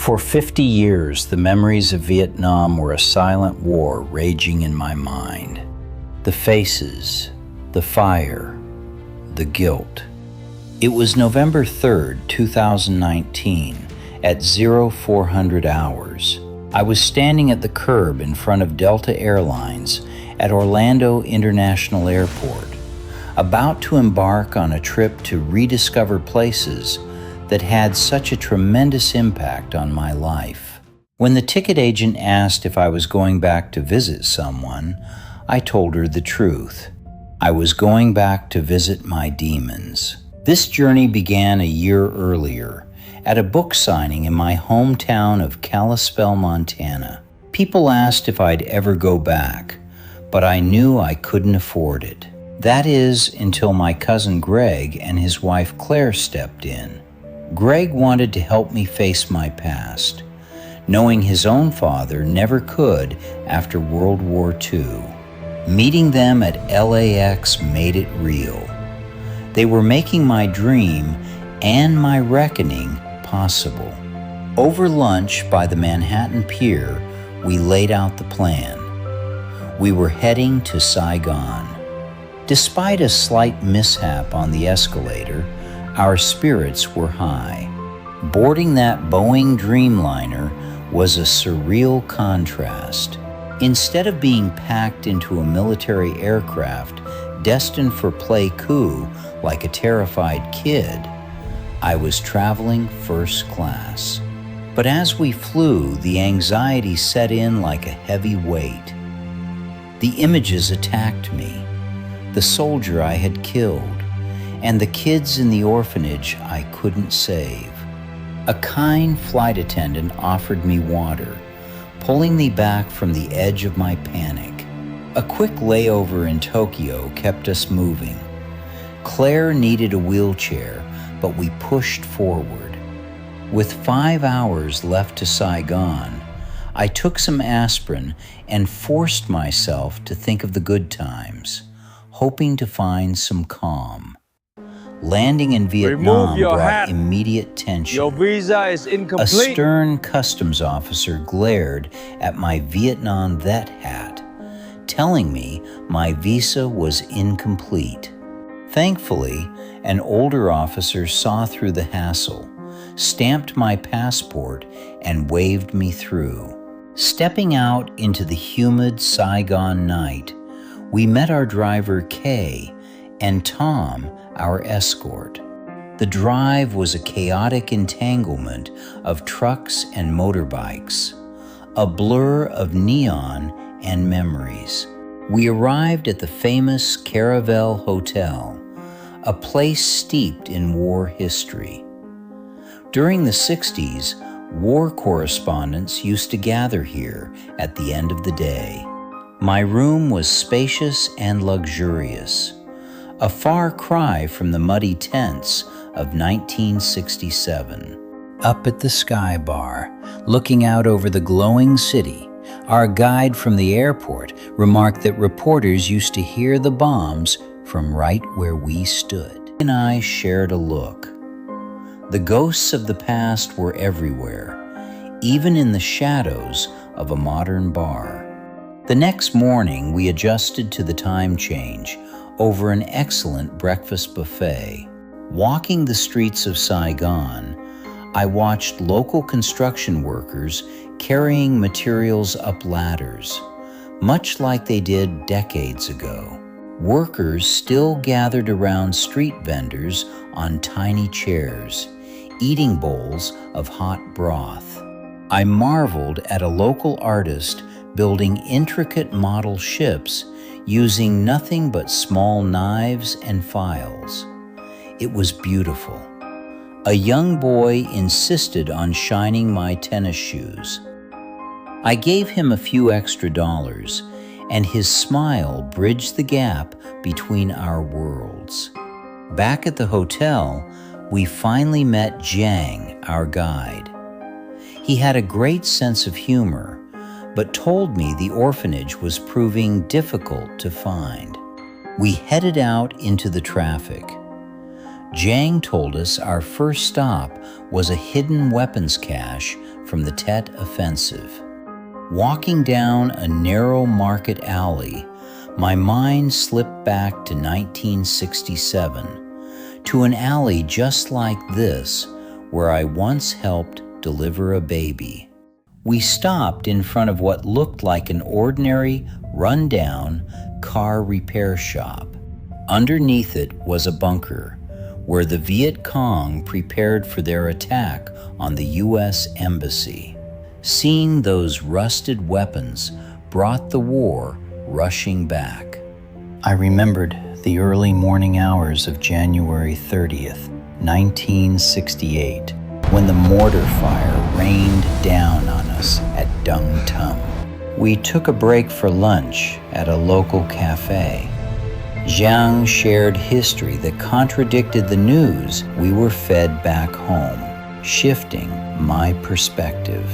For 50 years, the memories of Vietnam were a silent war raging in my mind. The faces, the fire, the guilt. It was November 3rd, 2019, at 0400 hours. I was standing at the curb in front of Delta Airlines at Orlando International Airport, about to embark on a trip to rediscover places that had such a tremendous impact on my life. When the ticket agent asked if I was going back to visit someone, I told her the truth. I was going back to visit my demons. This journey began a year earlier, at a book signing in my hometown of Kalispell, Montana. People asked if I'd ever go back, but I knew I couldn't afford it. That is, until my cousin Greg and his wife Claire stepped in. Greg wanted to help me face my past, knowing his own father never could after World War II. Meeting them at LAX made it real. They were making my dream and my reckoning possible. Over lunch by the Manhattan Pier, we laid out the plan. We were heading to Saigon. Despite a slight mishap on the escalator, our spirits were high. Boarding that Boeing Dreamliner was a surreal contrast. Instead of being packed into a military aircraft destined for play cool like a terrified kid, I was traveling first class. But as we flew, the anxiety set in like a heavy weight. The images attacked me, the soldier I had killed, and the kids in the orphanage I couldn't save. A kind flight attendant offered me water, pulling me back from the edge of my panic. A quick layover in Tokyo kept us moving. Claire needed a wheelchair, but we pushed forward. With 5 hours left to Saigon, I took some aspirin and forced myself to think of the good times, hoping to find some calm. Landing in Vietnam brought immediate tension. Your visa is incomplete. A stern customs officer glared at my Vietnam vet hat, telling me my visa was incomplete. Thankfully, an older officer saw through the hassle, stamped my passport, and waved me through. Stepping out into the humid Saigon night, we met our driver Kay and Tom, our escort. The drive was a chaotic entanglement of trucks and motorbikes, a blur of neon and memories. We arrived at the famous Caravel Hotel, a place steeped in war history. During the 60s, war correspondents used to gather here at the end of the day. My room was spacious and luxurious, a far cry from the muddy tents of 1967. Up at the Sky Bar, looking out over the glowing city, our guide from the airport remarked that reporters used to hear the bombs from right where we stood. He and I shared a look. The ghosts of the past were everywhere, even in the shadows of a modern bar. The next morning, we adjusted to the time change over an excellent breakfast buffet. Walking the streets of Saigon, I watched local construction workers carrying materials up ladders, much like they did decades ago. Workers still gathered around street vendors on tiny chairs, eating bowls of hot broth. I marveled at a local artist building intricate model ships using nothing but small knives and files. It was beautiful. A young boy insisted on shining my tennis shoes. I gave him a few extra dollars, and his smile bridged the gap between our worlds. Back at the hotel, we finally met Jiang, our guide. He had a great sense of humor, but told me the orphanage was proving difficult to find. We headed out into the traffic. Jiang told us our first stop was a hidden weapons cache from the Tet Offensive. Walking down a narrow market alley, my mind slipped back to 1967, to an alley just like this, where I once helped deliver a baby. We stopped in front of what looked like an ordinary, run-down car repair shop. Underneath it was a bunker, where the Viet Cong prepared for their attack on the U.S. Embassy. Seeing those rusted weapons brought the war rushing back. I remembered the early morning hours of January 30th, 1968, when the mortar fire rained down on us at Dung Tum. We took a break for lunch at a local cafe. Jiang shared history that contradicted the news we were fed back home, shifting my perspective.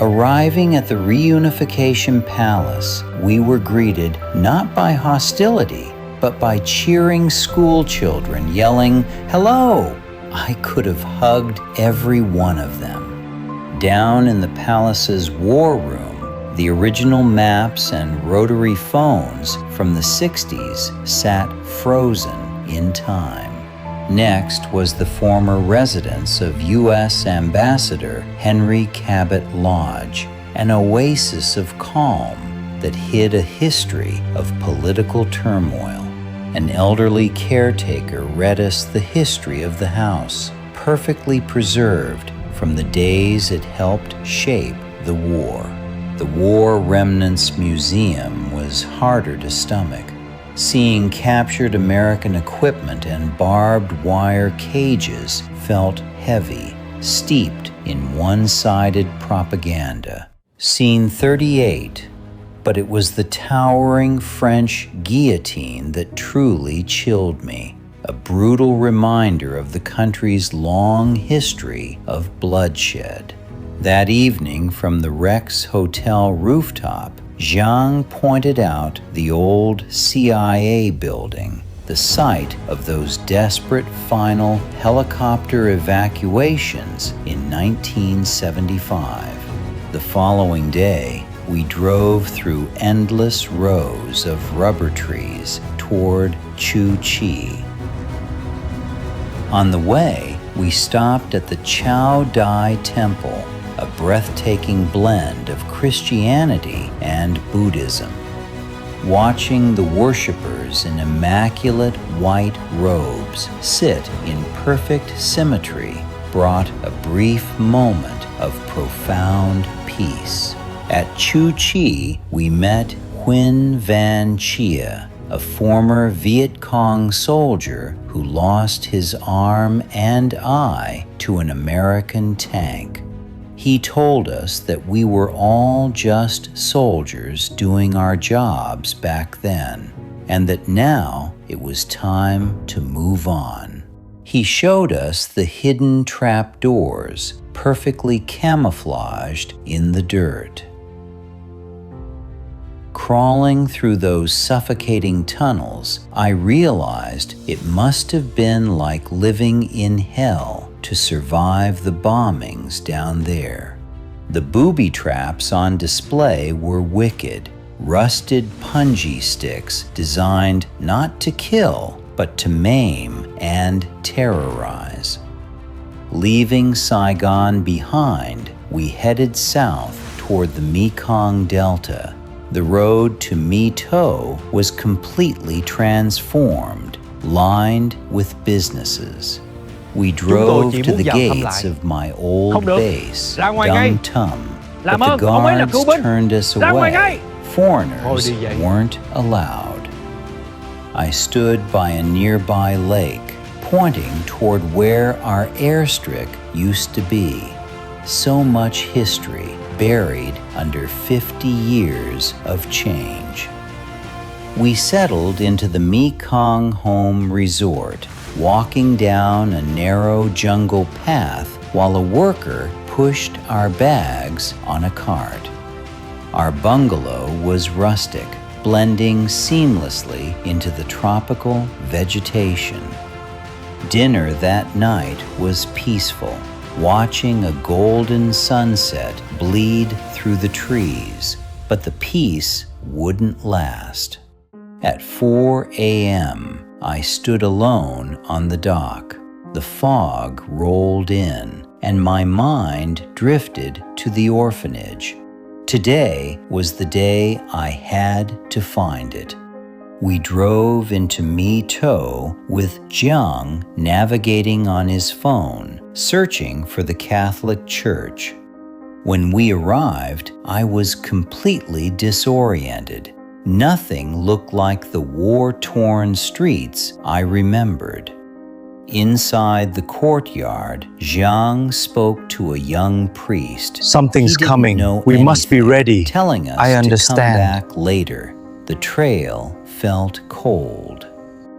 Arriving at the reunification palace, we were greeted not by hostility, but by cheering school children yelling, "Hello!" I could have hugged every one of them. Down in the palace's war room, the original maps and rotary phones from the 60s sat frozen in time. Next was the former residence of U.S. Ambassador Henry Cabot Lodge, an oasis of calm that hid a history of political turmoil. An elderly caretaker read us the history of the house, perfectly preserved from the days it helped shape the war. The War Remnants Museum was harder to stomach. Seeing captured American equipment and barbed wire cages felt heavy, steeped in one-sided propaganda. Scene 38, but it was the towering French guillotine that truly chilled me, a brutal reminder of the country's long history of bloodshed. That evening, from the Rex Hotel rooftop, Jiang pointed out the old CIA building, the site of those desperate final helicopter evacuations in 1975. The following day, we drove through endless rows of rubber trees toward Chu Chi. On the way, we stopped at the Chao Dai Temple, a breathtaking blend of Christianity and Buddhism. Watching the worshippers in immaculate white robes sit in perfect symmetry brought a brief moment of profound peace. At Chu Chi, we met Huynh Van Chia, a former Viet Cong soldier who lost his arm and eye to an American tank. He told us that we were all just soldiers doing our jobs back then, and that now it was time to move on. He showed us the hidden trapdoors, perfectly camouflaged in the dirt. Crawling through those suffocating tunnels, I realized it must have been like living in hell to survive the bombings down there. The booby traps on display were wicked, rusted punji sticks designed not to kill, but to maim and terrorize. Leaving Saigon behind, we headed south toward the Mekong Delta. The road to My To was completely transformed, lined with businesses. We drove to the gates of my old base, Dung Tum, but the guards turned us away. Foreigners weren't allowed. I stood by a nearby lake, pointing toward where our airstrip used to be. So much history buried under 50 years of change. We settled into the Mekong Home Resort, walking down a narrow jungle path while a worker pushed our bags on a cart. Our bungalow was rustic, blending seamlessly into the tropical vegetation. Dinner that night was peaceful. watching a golden sunset bleed through the trees, but the peace wouldn't last. At 4 a.m., I stood alone on the dock. The fog rolled in, and my mind drifted to the orphanage. Today was the day I had to find it. We drove into Mito with Jiang navigating on his phone, searching for the Catholic Church. When we arrived, I was completely disoriented. Nothing looked like the war-torn streets I remembered. Inside the courtyard, Jiang spoke to a young priest. Something's coming. We must be ready. Telling us to come back later. The trail felt cold.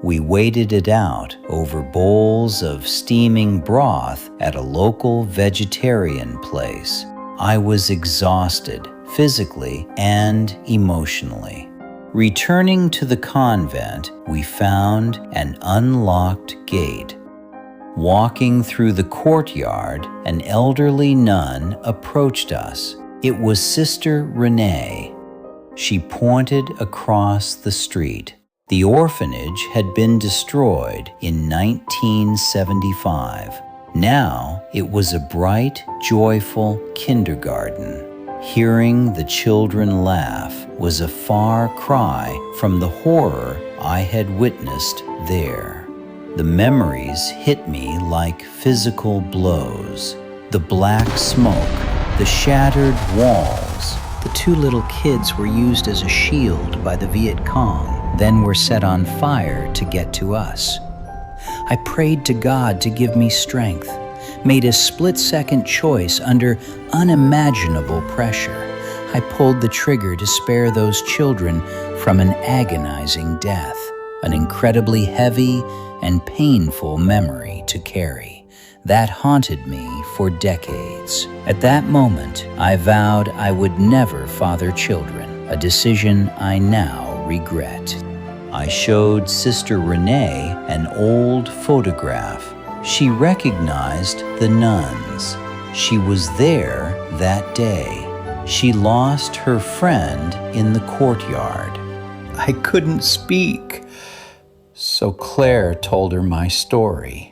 We waited it out over bowls of steaming broth at a local vegetarian place. I was exhausted, physically and emotionally. Returning to the convent, we found an unlocked gate. Walking through the courtyard, an elderly nun approached us. It was Sister Renee. She pointed across the street. The orphanage had been destroyed in 1975. Now it was a bright, joyful kindergarten. Hearing the children laugh was a far cry from the horror I had witnessed there. The memories hit me like physical blows. The black smoke, the shattered walls. The two little kids were used as a shield by the Viet Cong, then were set on fire to get to us. I prayed to God to give me strength, made a split-second choice under unimaginable pressure. I pulled the trigger to spare those children from an agonizing death, an incredibly heavy and painful memory to carry. That haunted me for decades. At that moment, I vowed I would never father children, a decision I now regret. I showed Sister Renee an old photograph. She recognized the nuns. She was there that day. She lost her friend in the courtyard. I couldn't speak. So Claire told her my story.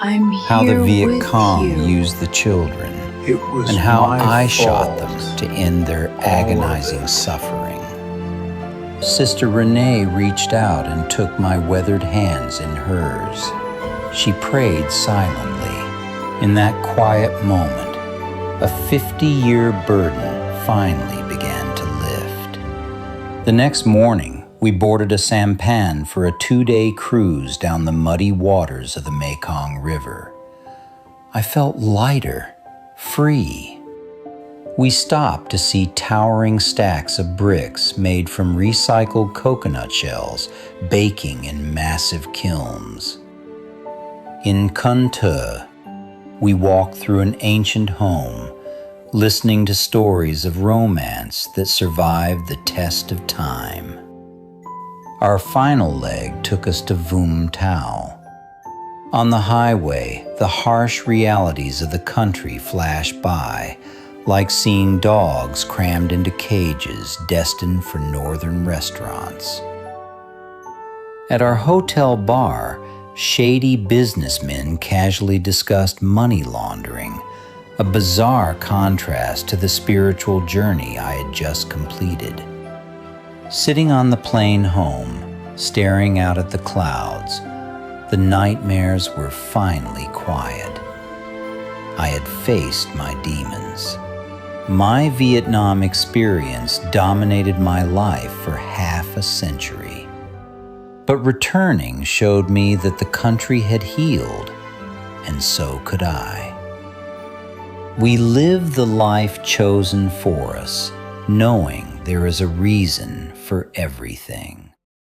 I'm here how the Viet with Cong you. used the children, It was and how my I shot fault. them to end their agonizing suffering. Sister Renee reached out and took my weathered hands in hers. She prayed silently. In that quiet moment, a 50-year burden finally began to lift. The next morning, we boarded a sampan for a 2-day cruise down the muddy waters of the Mekong River. I felt lighter, free. We stopped to see towering stacks of bricks made from recycled coconut shells baking in massive kilns. In Kun Tu, we walked through an ancient home, listening to stories of romance that survived the test of time. Our final leg took us to Vung Tau. On the highway, the harsh realities of the country flashed by, like seeing dogs crammed into cages destined for northern restaurants. At our hotel bar, shady businessmen casually discussed money laundering, a bizarre contrast to the spiritual journey I had just completed. Sitting on the plane home, staring out at the clouds, the nightmares were finally quiet. I had faced my demons. My Vietnam experience dominated my life for half a century. But returning showed me that the country had healed, and so could I. We live the life chosen for us, knowing there is a reason for everything.